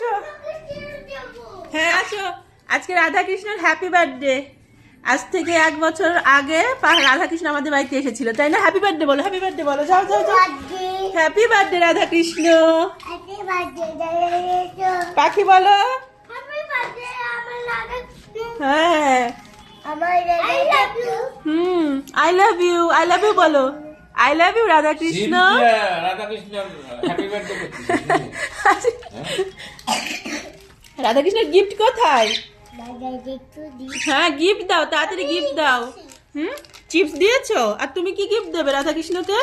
আসো, হ্যাঁ আসো। আজকে রাধা কৃষ্ণের হ্যাপি বার্থডে। আজ থেকে 1 বছর আগে রাধা কৃষ্ণ আমাদের বাড়িতে এসেছিল, তাই না? হ্যাপি বার্থডে বলো, হ্যাপি বার্থডে বলো, যাও যাও যাও। Happy birthday Radha Krishna. পাখি বলো। হ্যাঁ I love you, I love you বলো। I love you Radha Krishna. Radha Krishna happy birthday Radha কৃষ্ণের গিফট কোথায়? হ্যাঁ গিফট দাও, তাড়াতাড়ি গিফট দাও। চিপস দিয়েছো? আর তুমি কি গিফট দেবে রাধা কৃষ্ণকে?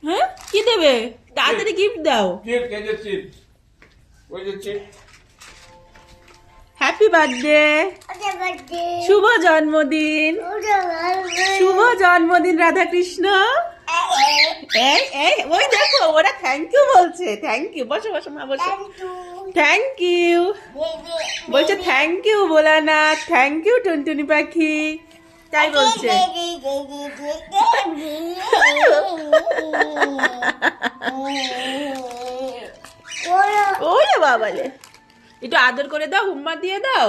হ্যাঁ কি দেবে? তাড়াতাড়ি গিফট দাও। হ্যাপি বার্থডে, শুভ জন্মদিন, শুভ জন্মদিন রাধা কৃষ্ণ। এই এই ওই দেখো ওরা থ্যাংক ইউ বলছে। থ্যাংক ইউ, বসো বসো মা বসো। থ্যাংক ইউ বলছে, থ্যাংক ইউ বলা না, থ্যাংক ইউ টুনটুনি পাখি, তাই বলছে। ওরে বাবালে, একটু আদর করে দাও, উম্মা দিয়ে দাও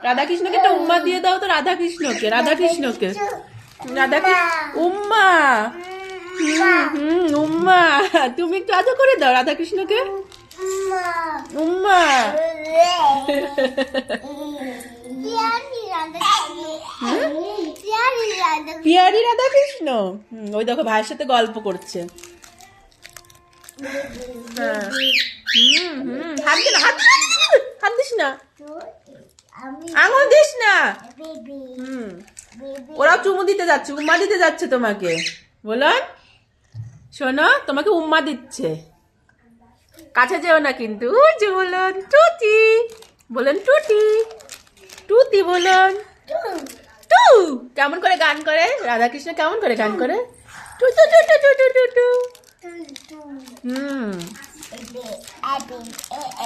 রাধা কৃষ্ণকে, একটা উম্মা দিয়ে দাও তো রাধা কৃষ্ণকে, রাধা কৃষ্ণকে রাধা উম্মা। উম্মা, তুমি একটু আদর করে দাও রাধা কৃষ্ণকে, উম্মা। পিয়ারি রাধা কৃষ্ণ। ওই দেখো ভাইয়ের সাথে গল্প করছে। হ্যাঁ হাত দিস না, হাত দিস না, আঙুল দিস না। ওরাও চুমু দিতে যাচ্ছে, উম্মা দিতে যাচ্ছে তোমাকে। বলুন শোনো, তোমাকে উম্মা দিচ্ছে, কাছে যেও না কিন্তু। ওই যে বলুন টুটি, বলুন টুটি, টুতি বলুন। টু কেমন করে গান করে রাধাকৃষ্ণ, কেমন করে গান করে? To to to to to to to.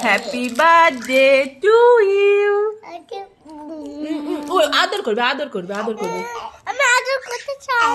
Happy birthday to you. আদর করবে, আদর করবে, আদর করবে। আমি আদর করতে চাই।